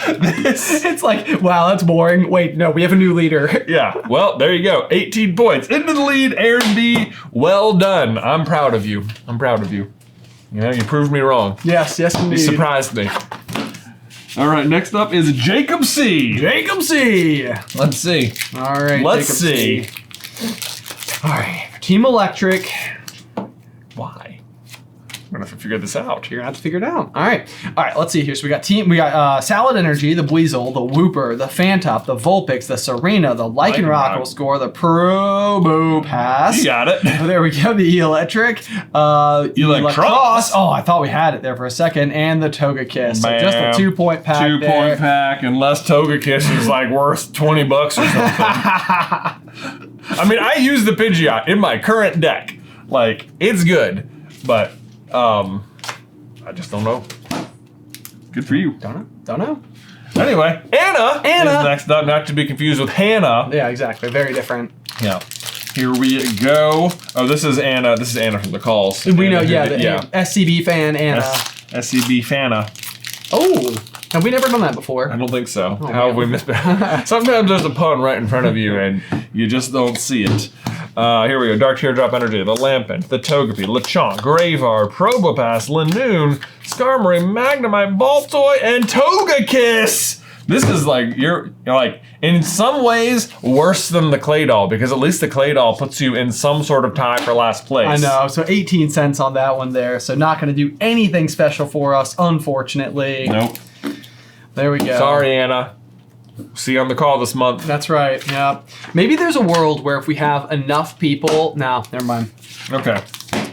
it's like, wow, that's boring. Wait, no, we have a new leader. Yeah, well, there you go. 18 points. Into the lead, Aaron B. Well done. I'm proud of you. I'm proud of you. You proved me wrong. Yes, indeed. You surprised me. All right, next up is Jacob C. Jacob C. Let's see. All right, Let's Jacob see. C. All right, Team Electric. Why? I'm gonna have to figure this out. You're gonna have to figure it out. All right, let's see here. So we got Salad Energy, the Buizel, the Wooper, the Fantop, the Vulpix, the Serena, the Lycanroc will score, the Probo Pass. You got it. Oh, there we go. The Electric, Electros. Oh, I thought we had it there for a second, and the Togekiss. So just a 2-point pack. 2-point pack, unless Togekiss is like worth $20 or something. I mean, I use the Pidgeot in my current deck. Like, it's good, but I just don't know. Good for you. Don't know. Anyway, Anna Anna is next up, not to be confused with Hannah. Yeah, exactly. Very different. Yeah. Here we go. Oh, this is Anna. This is Anna from the calls. We know, Anna, yeah, the SCB fan, Anna. SCB Fana. Oh, have we never done that before? I don't think so. Oh, How have we missed it? Sometimes there's a pun right in front of you and you just don't see it. Here we go. Dark Teardrop Energy, the Lampent, the Togepi, Lechonk, Gravear, Probopass, Linoon, Skarmory, Magnemite, Baltoy, and Togekiss! This is like, you're like, in some ways, worse than the Claydol, because at least the Claydol puts you in some sort of tie for last place. I know, so 18 cents on that one there, so not going to do anything special for us, unfortunately. Nope. There we go. Sorry, Anna. See you on the call this month. That's right, yeah. Maybe there's a world where if we have enough people... No, never mind. Okay.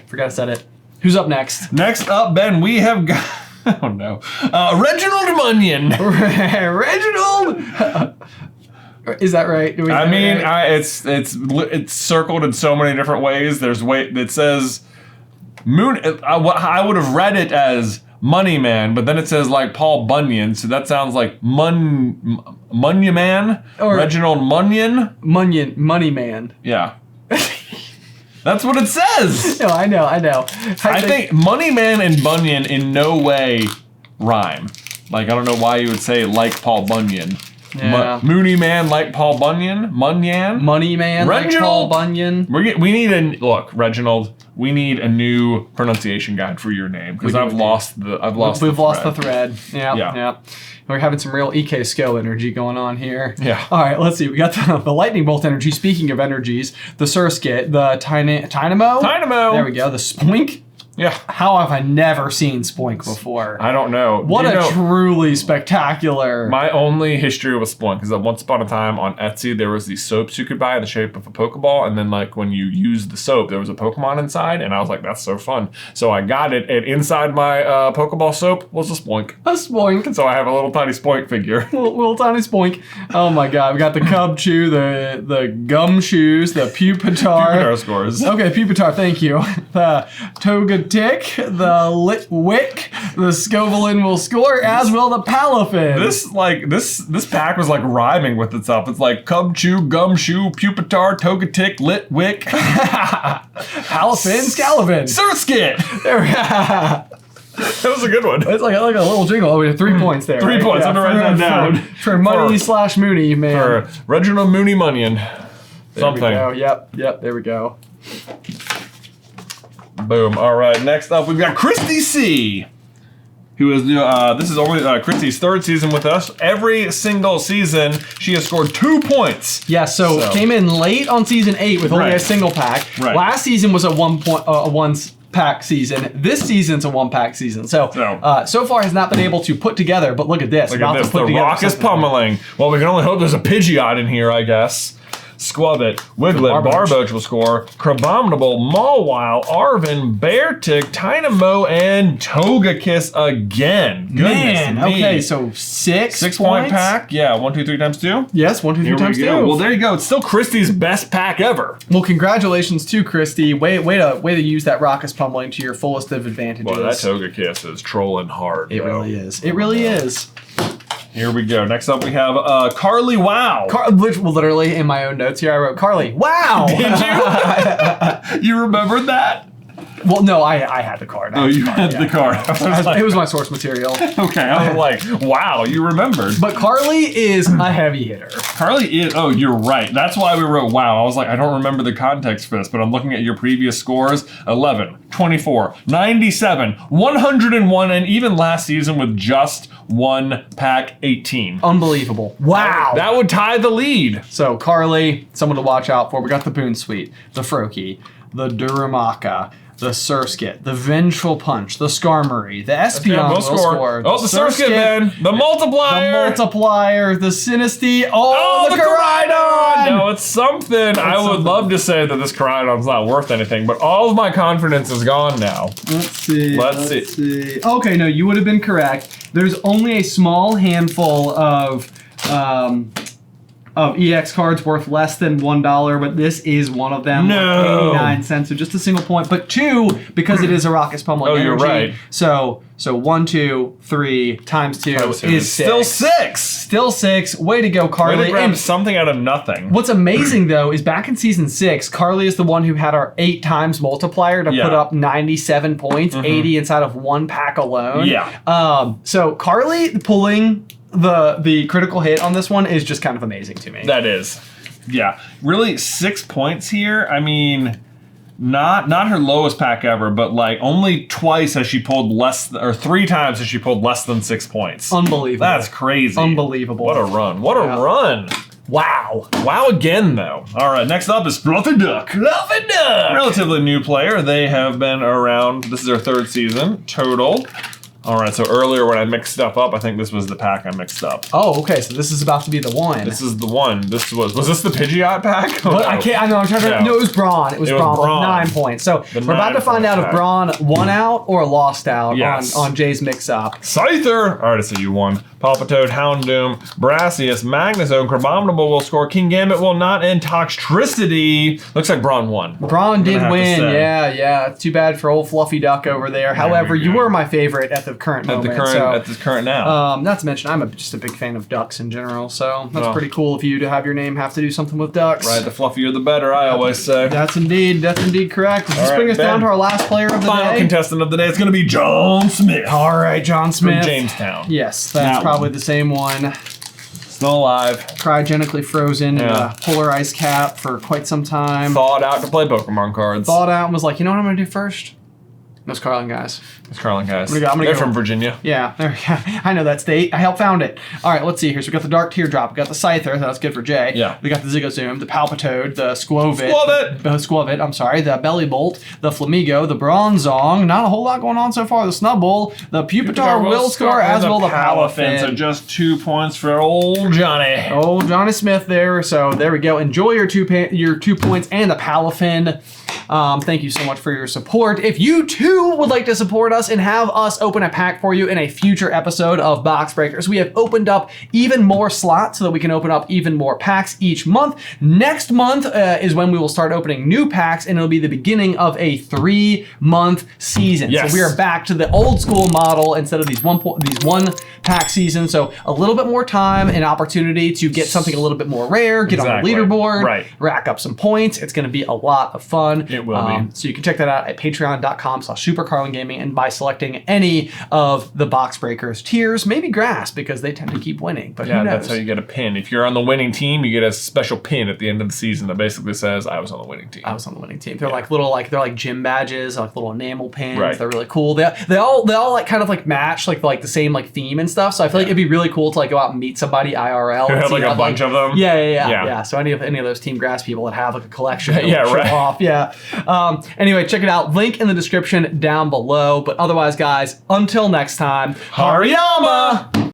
Forgot I said it. Who's up next? Next up, Ben, we have got... Oh, no. Reginald Munyon. Reginald! Is that right? Do we I have it mean, right? it's circled in so many different ways. There's it says Moon. I would have read it as Money Man, but then it says like Paul Bunyan, so that sounds like Munyon Man or Reginald Munyon. Money Man. Yeah. That's what it says. No, I know. I think Money Man and Bunyan in no way rhyme. Like, I don't know why you would say like Paul Bunyan. Yeah. Mooney Man like Paul Bunyan? Munyan? Money Man like Paul Bunyan. We need Reginald, we need a new pronunciation guide for your name, because I've lost the thread. Yeah. We're having some real EK skill energy going on here. Yeah. All right, let's see. We got the Lightning Bolt energy. Speaking of energies, the Surskit, the Tynamo. Dynamo. There we go. The Spoink. Yeah. How have I never seen Spoink before? I don't know. What You a know, truly spectacular. my only history with Splunk is that once upon a time on Etsy, there was these soaps you could buy in the shape of a Pokeball, and then like when you used the soap, there was a Pokemon inside, and I was like, that's so fun. So I got it, and inside my Pokeball soap was a Splunk. A Spoink. So I have a little tiny Splunk figure. Little tiny Spoink. Oh my god, we got the Cub Chew, the Gumshoes, the Pupitar. Pupitar scores. Okay, Pupitar, thank you. The Togetic, the Litwick, the Scovelin will score, as will the Palafin. This pack was like rhyming with itself. It's like Cub Chew, Gumshoe, Pupitar, Togetic, Litwick, Palafin, Scalavin. Surskit. That was a good one. It's like a little jingle. Oh, we have 3 points there. 3 points. I'm gonna write that down. For Money/Mooney, man. For Reginald Mooney Munyon. There we go. Yep, there we go. Boom. All right, next up we've got Christy C. Who is this is only Christy's 3rd season with us. Every single season, she has scored 2 points. Yeah, so came in late on season 8 with only a single pack. Right. Last season was a one pack season. This season's a 1-pack season. So far has not been able to put together, but look at this. Look at this, the raucous pummeling. Well, we can only hope there's a Pidgeot in here, I guess. Squabbit, Wiglet, Barboach will score, Crabominable, Mawile, Arvin, Beartick, Tynamo, and Togekiss again. Man, Goodness me. okay, so 6 6-point pack. Yeah, 1, 2, 3 times 2. Yes, 1, 2, 3 Here times we 2. go. Well, there you go. It's still Christy's best pack ever. Well, congratulations to Christy. Way to use that raucous pummeling to your fullest of advantages. Boy, that Togekiss is trolling hard. It really is. It really is. Here we go. Next up, we have Carly Wow. Which literally in my own notes here, I wrote Carly. Wow. Did you? You remembered that? Well, no, I had the card. Oh, you had the card. It was my source material. Okay, I was like, wow, you remembered. But Carly is a heavy hitter. Carly is, oh, you're right. That's why we wrote wow. I was like, I don't remember the context for this, but I'm looking at your previous scores. 11, 24, 97, 101, and even last season with just 1 pack, 18. Unbelievable. Wow. That would tie the lead. So Carly, someone to watch out for. We got the Boon Suite, the Froakie, the Duramaka, the Surskit, the Vengeful Punch, the Skarmory, the Espeon will score. Oh, the Surskit, man. The Multiplier. The Sinistea. Oh, the Koraidon. No, it's something. I would love to say that this Koraidon's not worth anything, but all of my confidence is gone now. Let's see. Let's see. Okay, no, you would have been correct. There's only a small handful of EX cards worth less than $1, but this is one of them. No. 89 cents, so just a single point. But 2, because it is a raucous pummeling energy. You're right. So 1, 2, 3 times 2 is 6. Still 6. Still 6. Way to go, Carly. Way to grab something out of nothing. What's amazing, though, is back in season 6, Carly is the one who had our 8 times multiplier to put up 97 points, 80 inside of 1 pack alone. Yeah. So Carly pulling the critical hit on this one is just kind of amazing to me. That is. Yeah. Really, 6 points here. I mean, not her lowest pack ever, but like only twice has she pulled or 3 times has she pulled less than 6 points. Unbelievable. That's crazy. Unbelievable. What a run. What a run. Wow. Wow again, though. All right, next up is Fluffy Duck. Fluffy Duck! Relatively new player. They have been around, this is their 3rd season total. All right, so earlier when I mixed stuff up, I think this was the pack I mixed up. Oh, okay, so this is about to be the one. This is the one. Was this the Pidgeot pack? Oh, no. I can't, I know, I'm trying to, no, it was Brawn. It was Brawn with 9 points. So we're about to find out if Brawn won out or lost out on Jay's mix-up. Scyther! All right, so you won. Palpitoad, Houndoom, Brassius, Magnezone, Crabominable will score, Kingambit will not, and Toxtricity. Looks like Brawn won. Brawn did win, yeah. It's too bad for old Fluffy Duck over there. However, you were my favorite at the current moment. At this current now. Not to mention, I'm just a big fan of ducks in general, so that's pretty cool of you to have your name have to do something with ducks. Right, the fluffier the better, I always say. That's indeed correct. Does this bring us down to our last player of the Final day? contestant of the day is going to be John Smith. All right, John Smith. From Jamestown. Yes, that's probably the same one. Still alive. Cryogenically frozen in a polar ice cap for quite some time. Thawed out to play Pokemon cards. Thawed out and was like, you know what I'm going to do first? I'm Those Carlin guys. It's Carlin guys. I'm gonna They're go- from Virginia. Yeah, I know that state. I helped found it. All right, let's see here. So we got the Dark Teardrop. We got the Scyther. That's good for Jay. Yeah. We got the Zigozoom, the Palpitoad, the Squovit. Squovit. I'm sorry. The Belly Bolt, the Flamigo, the Bronzong. Not a whole lot going on so far. The Snubbull, the Pupitar, Willscore, as well the Palafin. So just 2 points for old Johnny. Old Johnny Smith there. So there we go. Enjoy your 2 points and the Palafin. Thank you so much for your support. If you too would like to support us and have us open a pack for you in a future episode of Box Breakers, we have opened up even more slots so that we can open up even more packs each month. Next month is when we will start opening new packs, and it'll be the beginning of a 3-month season. Yes. So we are back to the old school model instead of these one pack seasons. So a little bit more time and opportunity to get something a little bit more rare, get on the leaderboard, Right. rack up some points. It's going to be a lot of fun. It will be. So you can check that out at patreon.com/SuperCarlinGaming, and by selecting any of the Box Breakers tiers, maybe Grass, because they tend to keep winning. But Yeah, who knows? that's how you get a pin. If you're on the winning team, you get a special pin at the end of the season that basically says, I was on the winning team. I was on the winning team. They're like little, they're like gym badges, like little enamel pins. Right. They're really cool. They all like kind of like match like the same like theme and stuff. So I feel like it'd be really cool to like go out and meet somebody IRL. Who and have see like a how, bunch of them? Yeah. So any of those Team Grass people that have like a collection. That Yeah, would show right. off. Yeah. Anyway, check it out. Link in the description down below. But otherwise, guys, until next time, Hariyama!